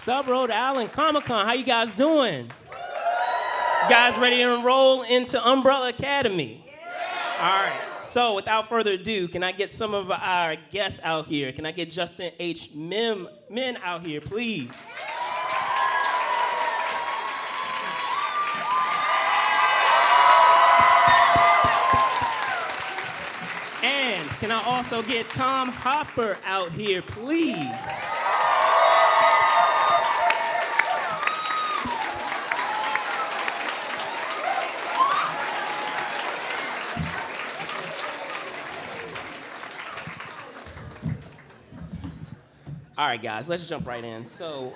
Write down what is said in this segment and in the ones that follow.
Sup, Rhode Island Comic Con. How you guys doing? You guys ready to enroll into Umbrella Academy? Yeah. All right. So without further ado, can I get some of our guests out here? Can I get Justin H. Min out here, please? And can I also get Tom Hopper out here, please? All right, guys, let's jump right in. So,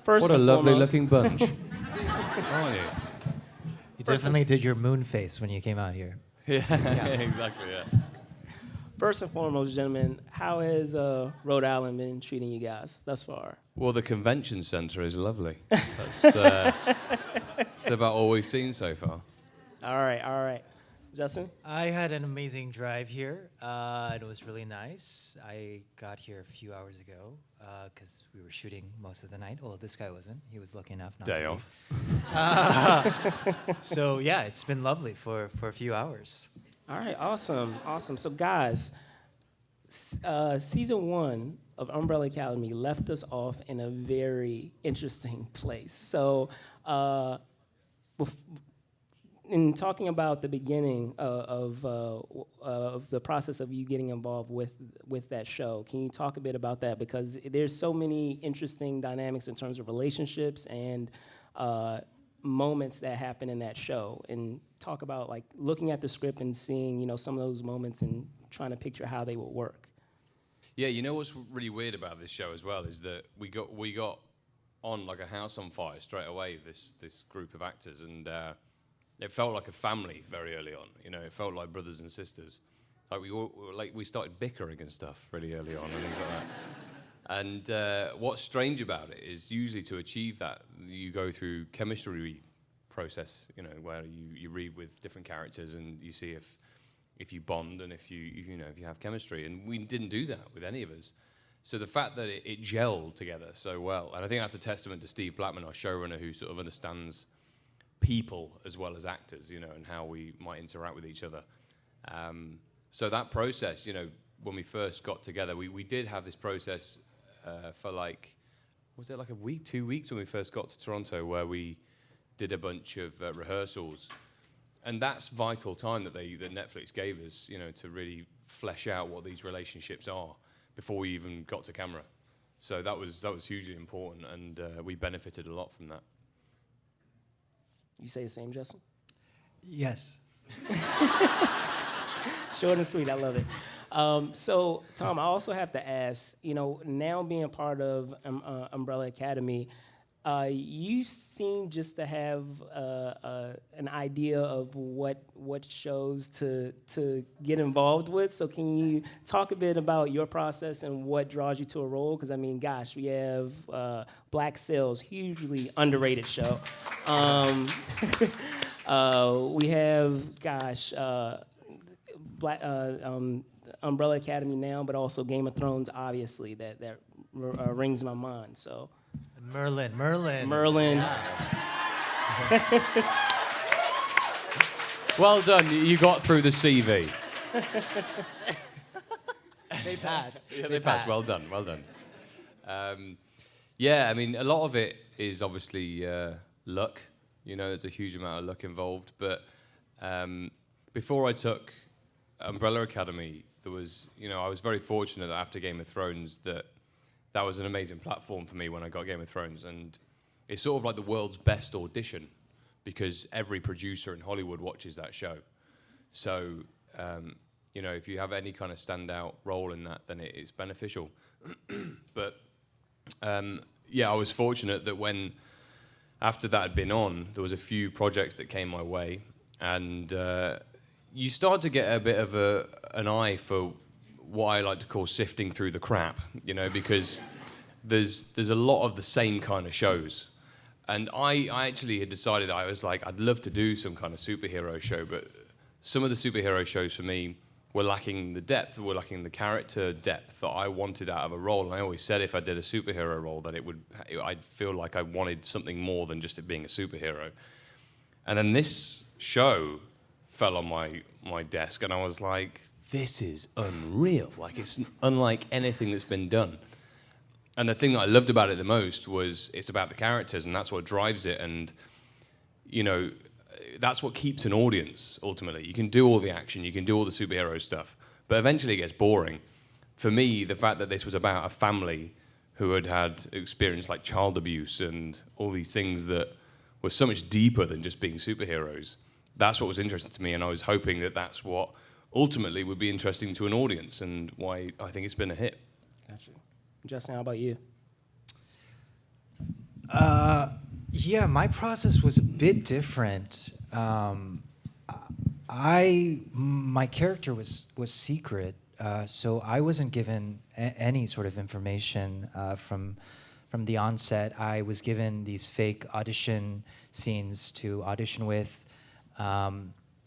first what a and lovely foremost, looking bunch. Aren't you? You definitely did your moon face when you came out here. Yeah, exactly, yeah. First and foremost, gentlemen, how has Rhode Island been treating you guys thus far? Well, the convention center is lovely. That's about all we've seen so far. All right. Justin? I had an amazing drive here. It was really nice. I got here a few hours ago because we were shooting most of the night. Well, this guy wasn't. He was lucky enough not Day to off. So, yeah, it's been lovely for a few hours. All right, awesome. So, guys, season 1 of Umbrella Academy left us off in a very interesting place. So, in talking about the beginning of the process of you getting involved with that show, can you talk a bit about that? Because there's so many interesting dynamics in terms of relationships and moments that happen in that show, and talk about like looking at the script and seeing some of those moments and trying to picture how they would work. Yeah, you know what's really weird about this show as well is that we got on like a house on fire straight away. This group of actors, and it felt like a family very early on. It felt like brothers and sisters. Like we started bickering and stuff really early on and things like that. And what's strange about it is usually to achieve that, you go through chemistry process, where you read with different characters and you see if you bond and if you have chemistry. And we didn't do that with any of us. So the fact that it gelled together so well, and I think that's a testament to Steve Blackman, our showrunner, who sort of understands people as well as actors, and how we might interact with each other. So that process, when we first got together, we did have this process for was it like a week, 2 weeks when we first got to Toronto, where we did a bunch of rehearsals. And that's vital time that Netflix gave us, to really flesh out what these relationships are before we even got to camera. So that was hugely important, and we benefited a lot from that. You say the same, Justin? Yes. Short and sweet, I love it. So, Tom, I also have to ask, now being part of Umbrella Academy, you seem just to have an idea of what shows to get involved with. So can you talk a bit about your process and what draws you to a role? Because, gosh, we have Black Sails, hugely underrated show. We have, gosh, Umbrella Academy now, but also Game of Thrones, obviously, that rings my mind. So. Merlin. Yeah. Well done, you got through the CV. They passed. Yeah, they passed. Well done. Yeah, a lot of it is obviously luck. There's a huge amount of luck involved. But before I took Umbrella Academy, there was, I was very fortunate that after Game of Thrones that was an amazing platform for me when I got Game of Thrones. And it's sort of like the world's best audition because every producer in Hollywood watches that show. So, if you have any kind of standout role in that, then it's beneficial. But, I was fortunate that when, after that had been on, there was a few projects that came my way. And you start to get a bit of an eye for what I like to call sifting through the crap, because there's a lot of the same kind of shows. And I actually had decided, I was like, I'd love to do some kind of superhero show, but some of the superhero shows for me were lacking the depth, were lacking the character depth that I wanted out of a role. And I always said if I did a superhero role that I'd feel like I wanted something more than just it being a superhero. And then this show fell on my desk, and I was like, this is unreal. Like, it's unlike anything that's been done. And the thing that I loved about it the most was it's about the characters, and that's what drives it. And, you know, that's what keeps an audience, ultimately. You can do all the action, you can do all the superhero stuff, but eventually it gets boring. For me, the fact that this was about a family who had experienced like child abuse and all these things that were so much deeper than just being superheroes, that's what was interesting to me, and I was hoping that that's what ultimately would be interesting to an audience, and why I think it's been a hit. Gotcha. Justin, how about you? Yeah, my process was a bit different. My character was secret, so I wasn't given any sort of information from the onset. I was given these fake audition scenes to audition with.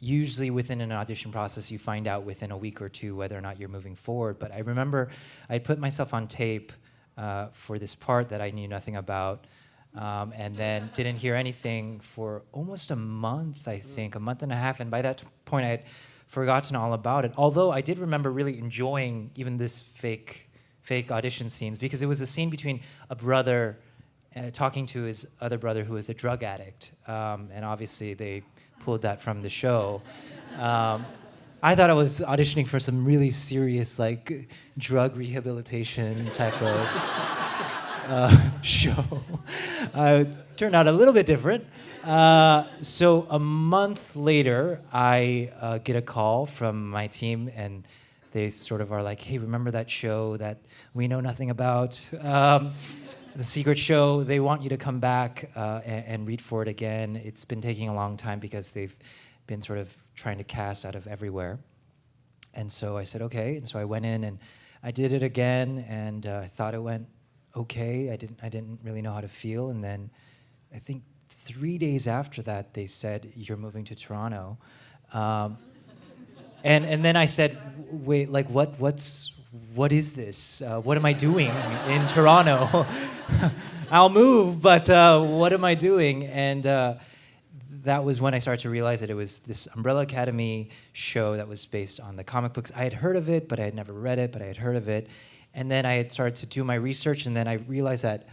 Usually within an audition process, you find out within a week or two whether or not you're moving forward. But I remember I put myself on tape for this part that I knew nothing about, and then didn't hear anything for almost a month, I think, a month and a half. And by that point, I had forgotten all about it. Although I did remember really enjoying even this fake audition scenes, because it was a scene between a brother talking to his other brother who is a drug addict. And obviously they pulled that from the show. I thought I was auditioning for some really serious, like, drug rehabilitation type of show. Turned out a little bit different. So a month later, I get a call from my team, and they sort of are like, hey, remember that show that we know nothing about? The secret show, they want you to come back and read for it again. It's been taking a long time because they've been sort of trying to cast out of everywhere. And so I said, okay. And so I went in and I did it again, and I thought it went okay. I didn't really know how to feel. And then I think 3 days after that, they said, you're moving to Toronto. And then I said, wait, like, what is this? What am I doing in Toronto? I'll move, but what am I doing? And that was when I started to realize that it was this Umbrella Academy show that was based on the comic books. I had heard of it, but I had never read it, but I had heard of it. And then I had started to do my research, and then I realized that,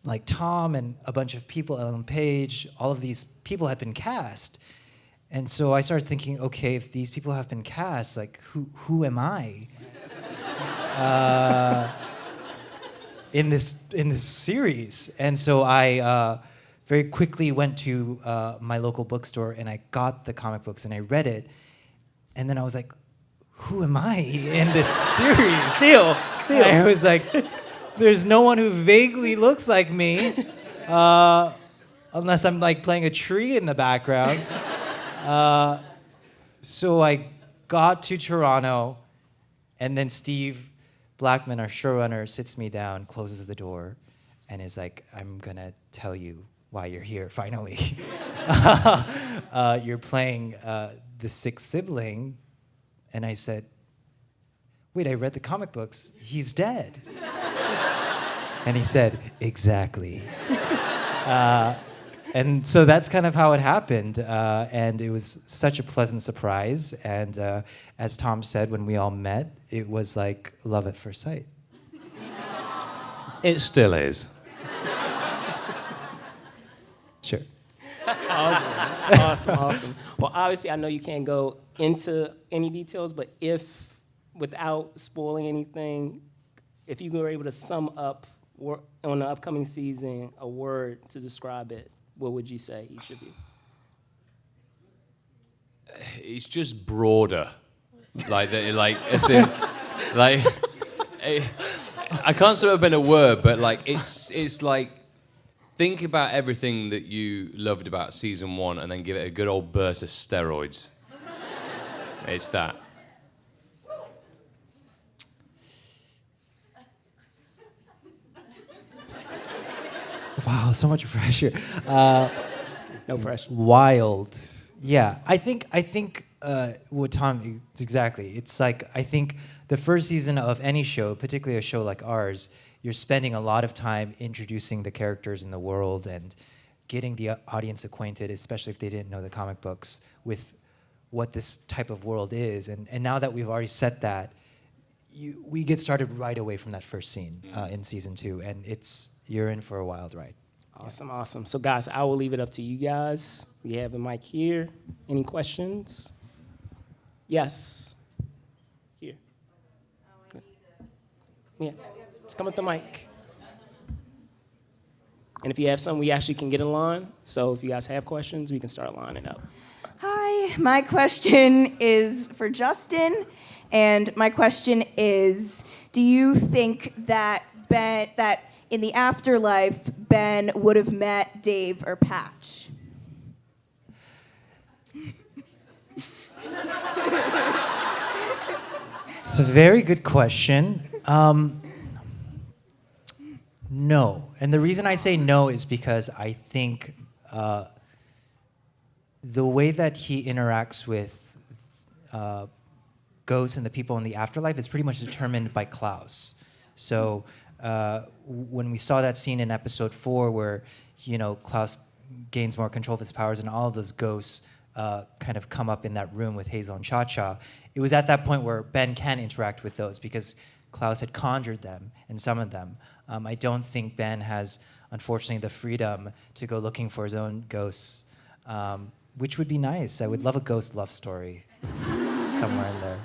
like, Tom and a bunch of people, Ellen Page, all of these people had been cast. And so I started thinking, okay, if these people have been cast, like, who am I? In this series. And so I very quickly went to my local bookstore, and I got the comic books and I read it, and then I was like, who am I in this series? Still. I was like, there's no one who vaguely looks like me, unless I'm like playing a tree in the background. So I got to Toronto, and then Steve Blackman, our showrunner, sits me down, closes the door, and is like, I'm gonna tell you why you're here, finally. You're playing the sixth sibling. And I said, wait, I read the comic books. He's dead. And he said, exactly. And so that's kind of how it happened. And it was such a pleasant surprise. And as Tom said, when we all met, it was like love at first sight. It still is. Sure. Awesome. Well, obviously, I know you can't go into any details, but if, without spoiling anything, if you were able to sum up on the upcoming season a word to describe it, what would you say, each of you? It's just broader. I can't sum up in a word, but like it's like, think about everything that you loved about season 1 and then give it a good old burst of steroids. It's that. Wow, so much pressure. No pressure. Wild. Yeah, I think what Tom, exactly. It's like, I think the first season of any show, particularly a show like ours, you're spending a lot of time introducing the characters in the world and getting the audience acquainted, especially if they didn't know the comic books, with what this type of world is. And now that we've already set that, we get started right away from that first scene in season 2, and you're in for a wild ride. Awesome, awesome. So guys, I will leave it up to you guys. We have a mic here. Any questions? Yes. Here. Yeah, just come with the mic. And if you have some, we actually can get in line. So if you guys have questions, we can start lining up. Hi, my question is for Justin, and my question is, do you think that in the afterlife, Ben would have met Dave or Patch? It's a very good question. No. And the reason I say no is because I think the way that he interacts with ghosts and the people in the afterlife is pretty much determined by Klaus. So when we saw that scene in episode 4 where, Klaus gains more control of his powers and all of those ghosts kind of come up in that room with Hazel and Cha-Cha, it was at that point where Ben can interact with those because Klaus had conjured them and summoned them. I don't think Ben has, unfortunately, the freedom to go looking for his own ghosts, which would be nice. I would love a ghost love story somewhere in there.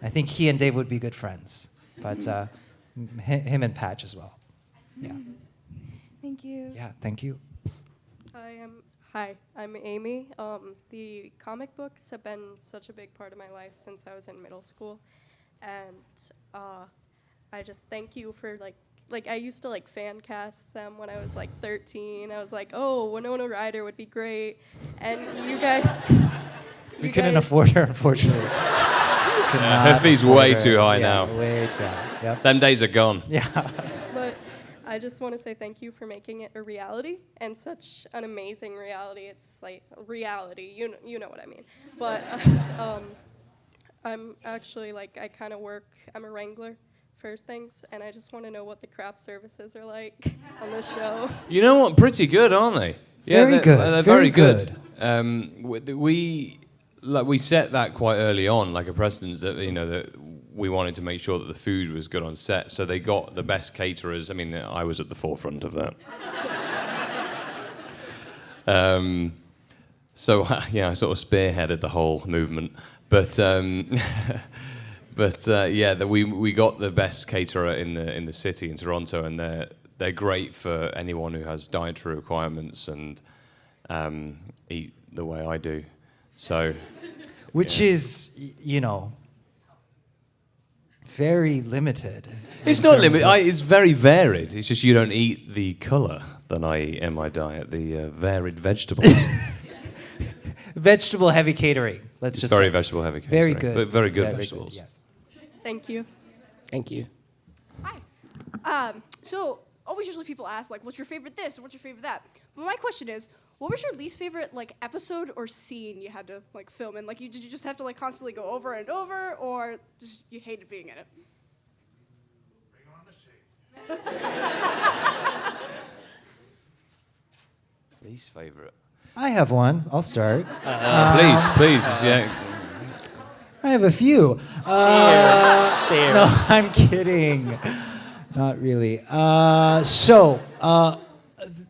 I think he and Dave would be good friends, but him and Patch as well. Yeah. Thank you. Yeah, thank you. Hi, I'm Amy. The comic books have been such a big part of my life since I was in middle school, and I just thank you for like I used to fan cast them when I was 13. I was like, oh, Winona Ryder would be great, and you guys. We couldn't afford her, unfortunately. Her fee's way too high now. Way too high. Yep. Them days are gone. Yeah. But I just want to say thank you for making it a reality, and such an amazing reality. It's like reality, you know what I mean. But I'm actually I kind of work. I'm a wrangler for things, and I just want to know what the craft services are like on this show. You know what? Pretty good, aren't they? Very good. They're very good. We set that quite early on, like a precedence that that we wanted to make sure that the food was good on set. So they got the best caterers. I mean, I was at the forefront of that. So I sort of spearheaded the whole movement. But we got the best caterer in the city in Toronto, and they're great for anyone who has dietary requirements and eat the way I do. So, which is, very limited. It's not limited. It's very varied. It's just you don't eat the colour that I eat in my diet, the varied vegetables. Vegetable heavy catering. It's very vegetable heavy catering. Very good. But very good vegetables. Good, yes. Thank you. Thank you. Hi. So always usually people ask what's your favorite this and what's your favorite that? But my question is, what was your least favorite episode or scene you had to film in? Did you just have to constantly go over and over, or just you hated being in it? Bring on the shade. Least favorite. I have one. I'll start. Please, yeah. I have a few. Share. No, I'm kidding. Not really.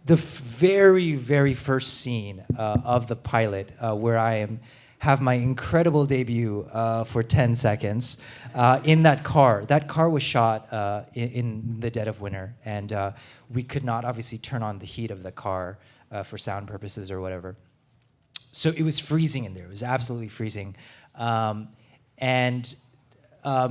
The very, very first scene of the pilot, where I have my incredible debut for 10 seconds, in that car. That car was shot in the dead of winter, and we could not obviously turn on the heat of the car for sound purposes or whatever. So it was freezing in there. It was absolutely freezing.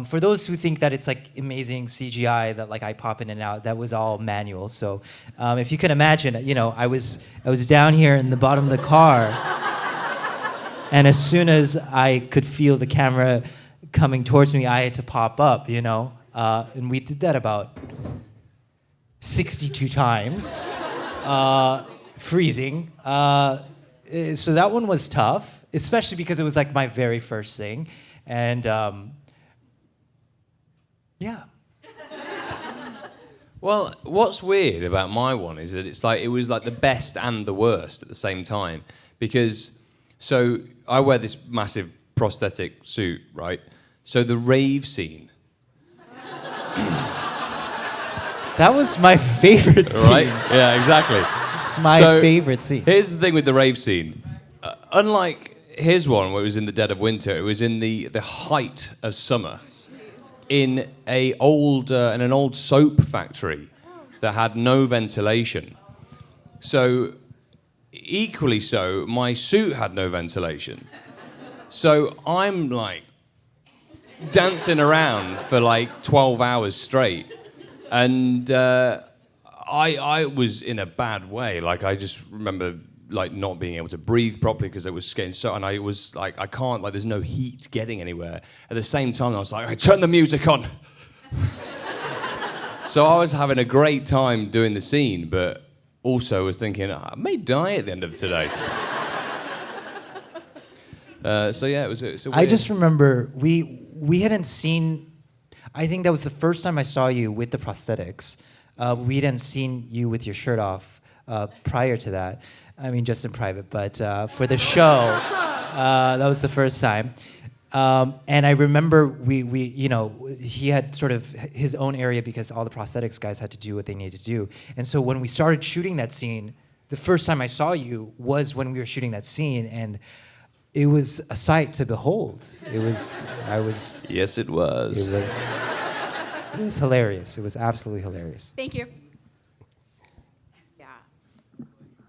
For those who think that it's amazing CGI that I pop in and out, that was all manual. So if you can imagine, I was down here in the bottom of the car, and as soon as I could feel the camera coming towards me, I had to pop up, and we did that about 62 times, freezing. So that one was tough. especially because it was like my very first thing, and yeah. Well, what's weird about my one is that it was like the best and the worst at the same time. Because, so I wear this massive prosthetic suit, right? So the rave scene. That was my favorite scene. Right? Yeah, exactly. It's my favorite scene. Here's the thing with the rave scene. Unlike his one, where it was in the dead of winter, it was in the height of summer. In an old soap factory that had no ventilation. So, equally so, my suit had no ventilation. So I'm like dancing around for like 12 hours straight, and I was in a bad way. Like I just remember like not being able to breathe properly because it was getting so, and I was like, I can't, like there's no heat getting anywhere. At the same time, I was like, I turn the music on. So I was having a great time doing the scene, but also was thinking, I may die at the end of today. So yeah, it was a weird... I just remember we hadn't seen, I think that was the first time I saw you with the prosthetics. We hadn't seen you with your shirt off prior to that. I mean, just in private, but for the show, that was the first time. And I remember he had sort of his own area because all the prosthetics guys had to do what they needed to do. And so when we started shooting that scene, the first time I saw you was when we were shooting that scene, and it was a sight to behold. Yes, it was. It was hilarious. It was absolutely hilarious. Thank you. Yeah.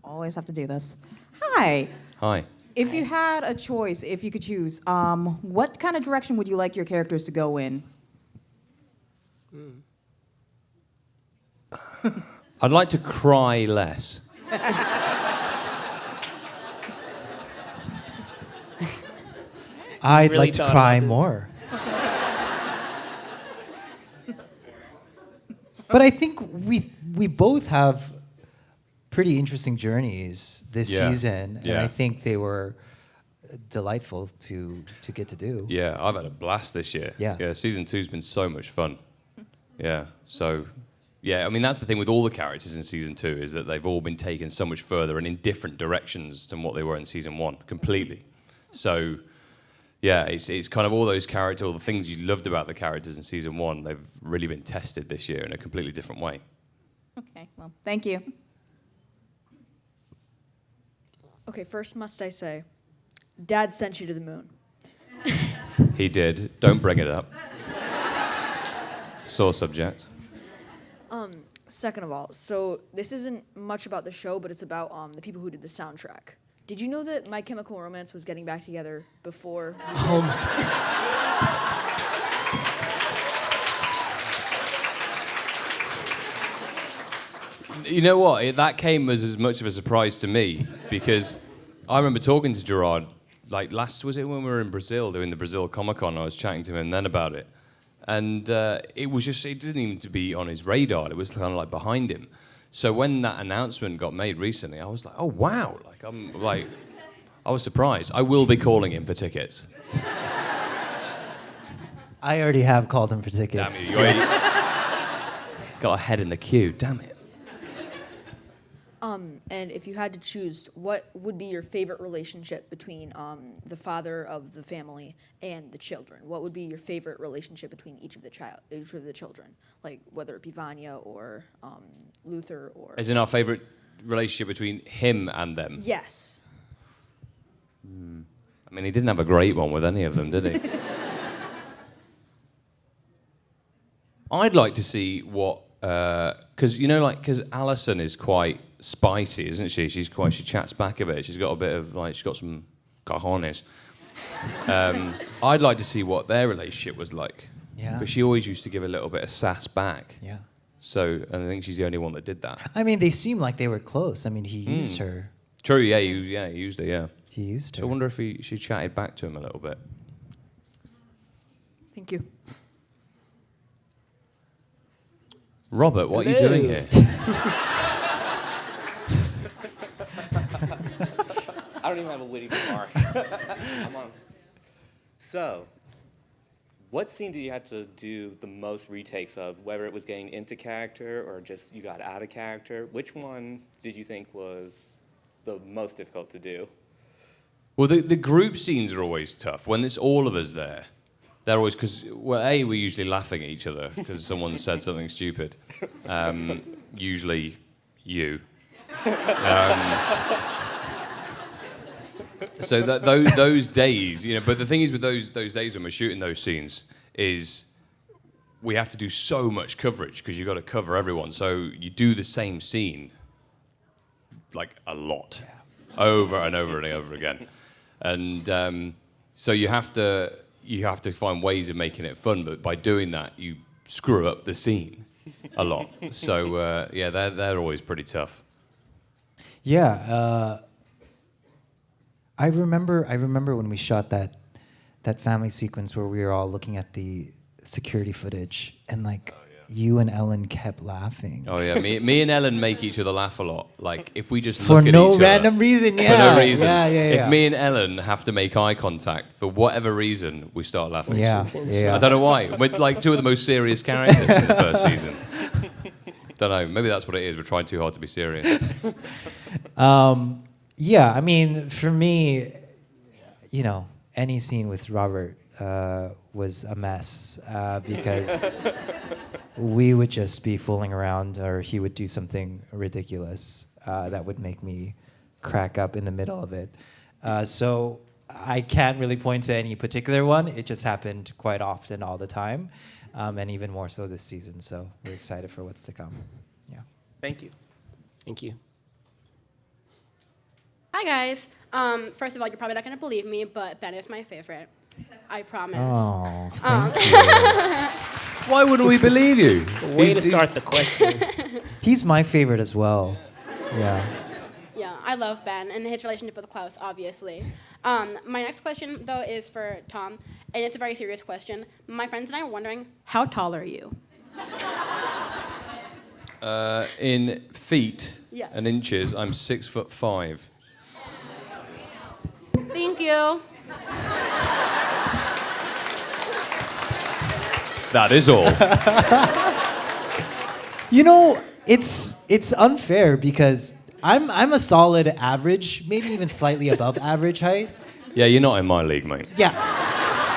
Always have to do this. Hi. Hi. If you had a choice, if you could choose, what kind of direction would you like your characters to go in? I'd like to cry less. I'd really like to thought cry about this. more. But I think we both have pretty interesting journeys this season, and Yeah. I think they were delightful to get to do. Yeah, I've had a blast this year. Yeah. Season 2's been so much fun. Yeah, so, yeah, I mean, that's the thing with all the characters in Season 2 is that they've all been taken so much further and in different directions than what they were in Season 1, completely. So, yeah, it's kind of all those characters, all the things you loved about the characters in Season 1, they've really been tested this year in a completely different way. Okay, well, thank you. Okay, first must I say, Dad sent you to the moon. He did. Don't bring it up. Sore subject. Second of all, so this isn't much about the show, but it's about the people who did the soundtrack. Did you know that My Chemical Romance was getting back together before? You know what? That came as much of a surprise to me because I remember talking to Gerard, like was it when we were in Brazil doing the Brazil Comic Con? I was chatting to him then about it. And it didn't even to be on his radar. It was kind of like behind him. So when that announcement got made recently, I was like, oh, wow. I was surprised. I will be calling him for tickets. I already have called him for tickets. Damn it, you got ahead in the queue. Damn it. And if you had to choose, what would be your favorite relationship between the father of the family and the children? What would be your favorite relationship between each of the children? Like whether it be Vanya or Luther or... As in our favourite relationship between him and them? Yes. I mean, he didn't have a great one with any of them, did he? I'd like to see what... Because Alison is quite spicy, isn't she? She chats back a bit. She's got a bit of, she's got some cojones. I'd like to see what their relationship was like. Yeah. But she always used to give a little bit of sass back. Yeah. So, and I think she's the only one that did that. I mean, they seem like they were close. I mean, he used her. True, yeah, he used her, yeah. He used her. So I wonder if she chatted back to him a little bit. Thank you. Robert, what are you doing here? I don't even have a witty remark. I'm on. So, what scene did you have to do the most retakes of, whether it was getting into character or just you got out of character? Which one did you think was the most difficult to do? Well, the group scenes are always tough. When it's all of us there, they're always, because, well, A, we're usually laughing at each other because someone said something stupid. Usually you. So that those days, but the thing is with those days when we're shooting those scenes is we have to do so much coverage because you've got to cover everyone. So you do the same scene like a lot, over and over and over again, and so you have to find ways of making it fun. But by doing that, you screw up the scene a lot. So yeah, they're always pretty tough. Yeah. I remember when we shot that family sequence where we were all looking at the security footage and you and Ellen kept laughing. Oh yeah, me and Ellen make each other laugh a lot. Like if we just For look at no each random other, reason, for yeah. no reason. Yeah. If me and Ellen have to make eye contact for whatever reason, we start laughing. Yeah. I don't know why. We're like two of the most serious characters in the first season. Don't know. Maybe that's what it is. We're trying too hard to be serious. Yeah, I mean, for me, any scene with Robert was a mess because we would just be fooling around or he would do something ridiculous that would make me crack up in the middle of it. So I can't really point to any particular one. It just happened quite often all the time, and even more so this season. So we're excited for what's to come. Yeah. Thank you. Thank you. Hi guys. First of all, you're probably not gonna believe me, but Ben is my favorite. I promise. Oh, thank you. Why wouldn't we believe you? Way to start the question. He's my favorite as well. Yeah. Yeah, I love Ben and his relationship with Klaus, obviously. My next question, though, is for Tom, and it's a very serious question. My friends and I are wondering, how tall are you? In feet Yes. and inches, I'm 6'5". Thank you. That is all. It's unfair because I'm a solid average, maybe even slightly above average height. Yeah, you're not in my league, mate. Yeah.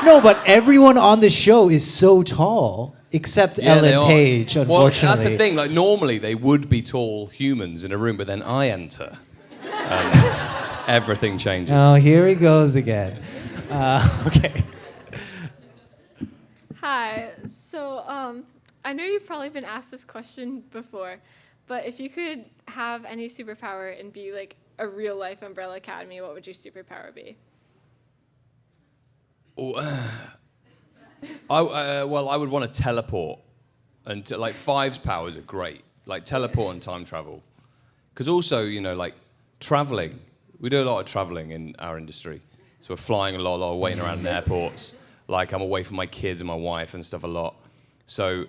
No, but everyone on the show is so tall, except Yeah, they Ellen are. Page, Well, unfortunately. that's the thing. Like normally they would be tall humans in a room, but then I enter, and everything changes. Oh, here he goes again. Okay. Hi. So, I know you've probably been asked this question before, but if you could have any superpower and be like a real life Umbrella Academy, what would your superpower be? Well, I would want to teleport, and like Five's powers are great, like teleport and time travel, because also like traveling. We do a lot of traveling in our industry, so we're flying a lot, waiting around in airports. Like I'm away from my kids and my wife and stuff a lot. So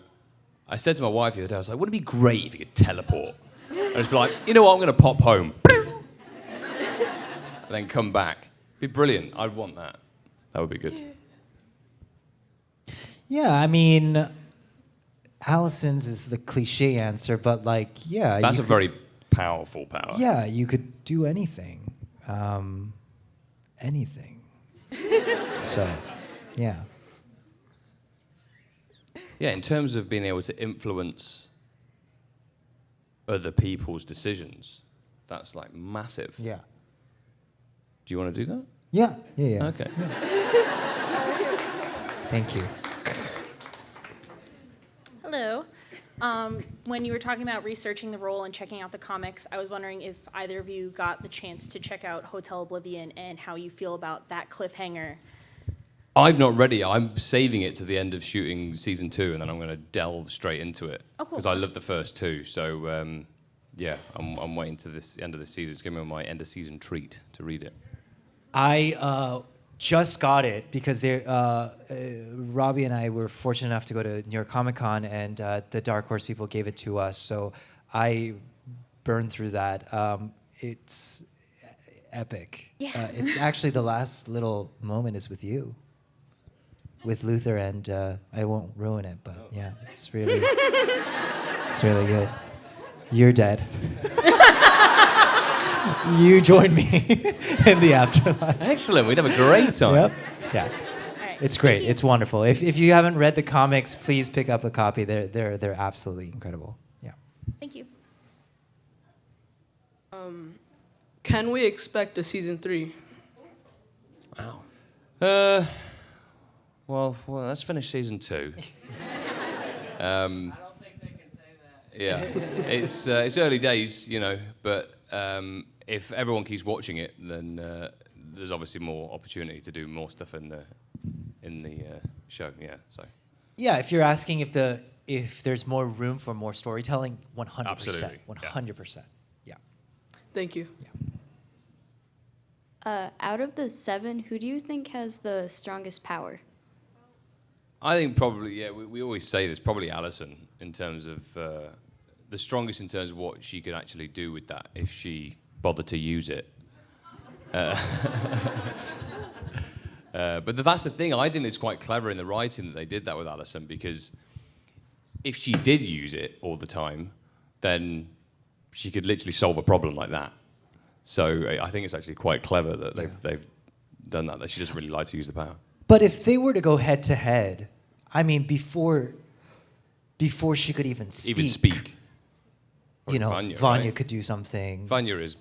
I said to my wife the other day, I was like, wouldn't it be great if you could teleport? And just be like, you know what, I'm going to pop home. And then come back. Be brilliant. I'd want that. That would be good. Yeah, I mean, Allison's is the cliche answer, but yeah. That's a very powerful power. Yeah, you could do anything. Anything. So, yeah. Yeah, in terms of being able to influence other people's decisions, that's like massive. Yeah. Do you want to do that? Yeah. Okay. Thank you. Hello. When you were talking about researching the role and checking out the comics, I was wondering if either of you got the chance to check out Hotel Oblivion and how you feel about that cliffhanger. I've not read it. I'm saving it to the end of shooting season 2, and then I'm going to delve straight into it. Oh, cool. Because I love the first 2. So, yeah, I'm waiting to this end of the season. It's going to be my end of season treat to read it. I just got it because Robbie and I were fortunate enough to go to New York Comic Con, and the Dark Horse people gave it to us. So I burned through that. epic. Yeah. It's actually the last little moment is with you, with Luther, and I won't ruin it, but yeah, it's really good. You're dead. You join me in the afterlife. Excellent. We'd have a great time. Yep. Yeah. right. It's great. It's wonderful. If you haven't read the comics, please pick up a copy. They're absolutely incredible. Yeah. Thank you. Can we expect a season 3? Wow. Well, let's finish season 2. Yeah, it's early days, you know, but if everyone keeps watching it, then there's obviously more opportunity to do more stuff in the show. Yeah, so. Yeah, if you're asking if there's more room for more storytelling, 100%. Absolutely, 100%. Yeah. Thank you. Out of the 7, who do you think has the strongest power? I think probably, yeah, we always say this, probably Alison, in terms of the strongest in terms of what she could actually do with that if she bothered to use it. But that's the thing, I think it's quite clever in the writing that they did that with Alison, because if she did use it all the time, then she could literally solve a problem like that. So I think it's actually quite clever that they've done that she doesn't really like to use the power. But if they were to go head to head, I mean, before she could even speak, you know, Vanya, Vanya right? could do something. Vanya is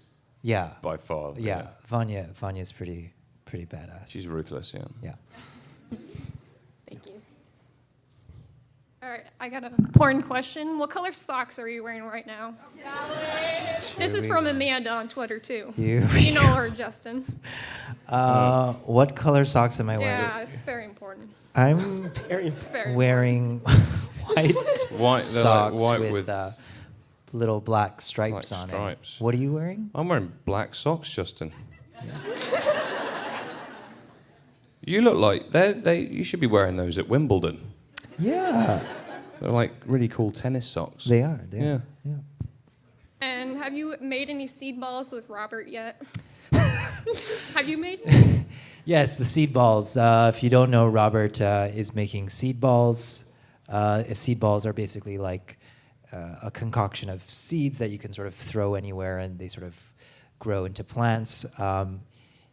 by far. Yeah, Vanya's pretty badass. She's ruthless, yeah. Yeah. Thank you. All right, I got an important question. What color socks are you wearing right now? This is from Amanda on Twitter, too. You know her, Justin. What color socks am I wearing? Yeah, it's very important. I'm Very wearing white socks white with with little black stripes black on stripes. it. What are you wearing? I'm wearing black socks, Justin. You look like you should be wearing those at Wimbledon. Yeah. They're like really cool tennis socks. They are. Yeah. Yeah. And have you made any seed balls with Robert yet? Have you made any? Yes, the seed balls. If you don't know, Robert is making seed balls. Seed balls are basically like a concoction of seeds that you can sort of throw anywhere, and they sort of grow into plants.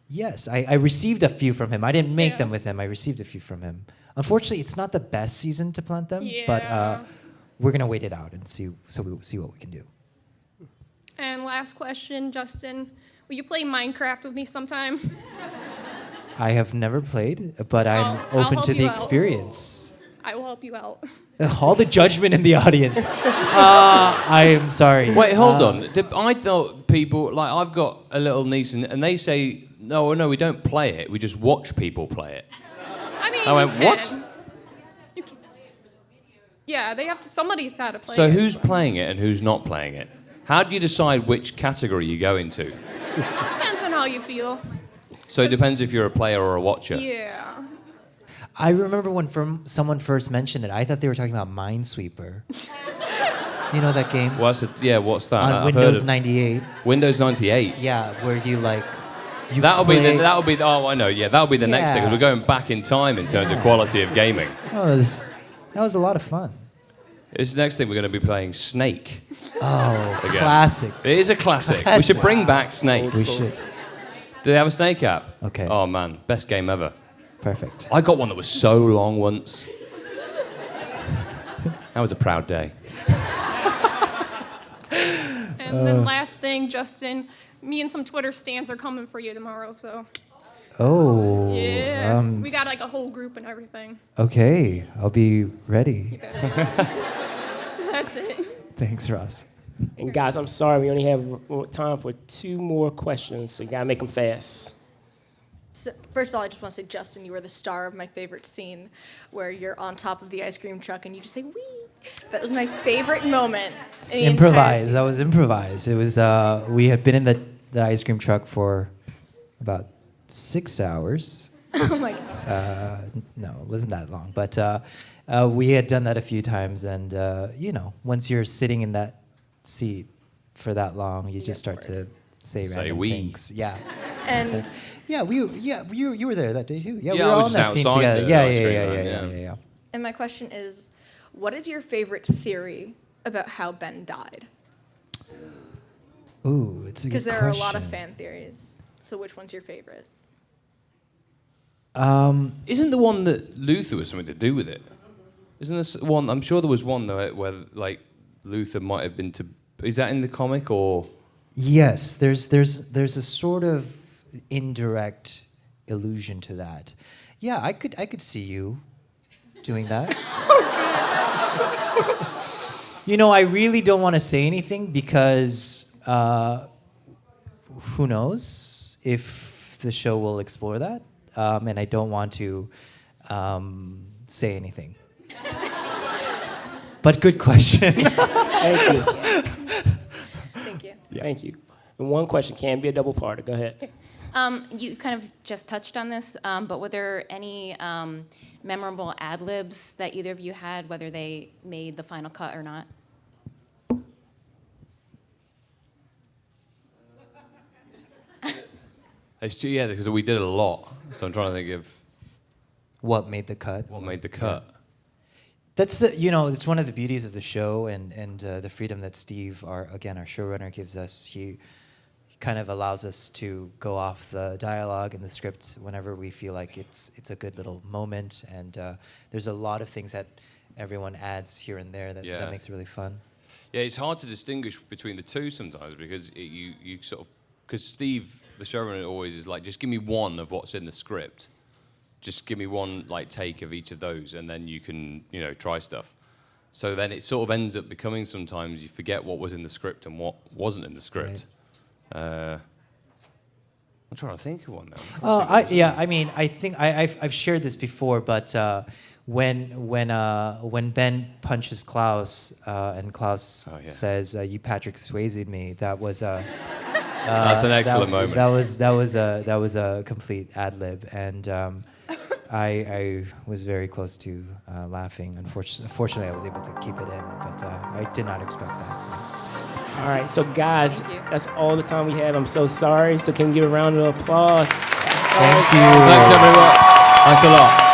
Yes, I received a few from him. I didn't make them with him. I received a few from him. Unfortunately, it's not the best season to plant them, but we're gonna wait it out and see what we can do. And last question, Justin, will you play Minecraft with me sometime? I have never played, but I'm I'll open help to you the out. experience. I will help you out. All the judgment in the audience. I am sorry. Wait, hold on. I thought people, like, I've got a little niece, and they say, no, we don't play it. We just watch people play it. I mean, I went, you can. what? You can. Yeah, somebody's had to play So it. who's playing it and who's not playing it? How do you decide which category you go into? Depends on how you feel. So it depends if you're a player or a watcher. Yeah. I remember when someone first mentioned it, I thought they were talking about Minesweeper. You know that game? What's that? On I've heard Windows of- 98. Windows 98. Yeah, where you like. That'll be. Oh, I know. Yeah, that'll be the next thing. 'Cause we're going back in time in terms of quality of gaming. That was a lot of fun. This next thing we're going to be playing Snake. Oh, Again. classic. It is a classic. We That's- should bring back Snake. We should. Do they have a Snake app? Okay. Oh man, best game ever. Perfect. I got one that was so long once. That was a proud day. And then last thing, Justin, me and some Twitter stans are coming for you tomorrow, so. Oh. Yeah. We got like a whole group and everything. Okay, I'll be ready. You better. That's it. Thanks, Ross. And guys, I'm sorry, we only have time for 2 more questions, so you gotta make them fast. So, first of all, I just want to say, Justin, you were the star of my favorite scene where you're on top of the ice cream truck and you just say, wee. That was my favorite moment. It's in the entire improvised. season. That was improvised. It was. We had been in the ice cream truck for about 6 hours. Oh my God. No, it wasn't that long, but we had done that a few times, and you know, once you're sitting in that seat for that long, you just start to say random wee. things. Yeah. And Yeah, you were there that day too. Yeah, Yeah, we I were was all in just that scene outside together. the Yeah, ice yeah, cream yeah, man, yeah, yeah. yeah. and my question is, what is your favorite theory about how Ben died? Ooh, it's a good Because there are a lot of question. fan theories. So which one's your favorite? Isn't the one that Luther was something to do with it? Isn't this one? I'm sure there was one though where like Luther might have been to. Is that in the comic or? Yes, there's a sort of indirect allusion to that. Yeah, I could see you doing that. You know, I really don't want to say anything because who knows if the show will explore that, and I don't want to say anything. But good question. Thank you. Thank you. Thank you. And one question can be a double parter. Go ahead. You kind of just touched on this, but were there any memorable ad libs that either of you had, whether they made the final cut or not? It's true, yeah, because we did a lot. So I'm trying to think of What made the cut? what made the cut. That's it's one of the beauties of the show and the freedom that Steve, our showrunner, gives us. He kind of allows us to go off the dialogue and the script whenever we feel like it's a good little moment. And there's a lot of things that everyone adds here and there that makes it really fun. Yeah, it's hard to distinguish between the two sometimes because you sort of because Steve, the showrunner, always is like, just give me one of what's in the script. Just give me one like take of each of those, and then you can try stuff. So then it sort of ends up becoming sometimes you forget what was in the script and what wasn't in the script. Right. I'm trying to think of one now. I think I've shared this before, but when Ben punches Klaus and Klaus says, "You Patrick Swayze'd me," that was that's an excellent moment. That was a complete ad lib, and I was very close to laughing. Unfortunately, I was able to keep it in, but I did not expect that. All right, so guys, that's all the time we have. I'm so sorry. So can we give a round of applause? Thank you. Thanks, everyone. Thanks a lot.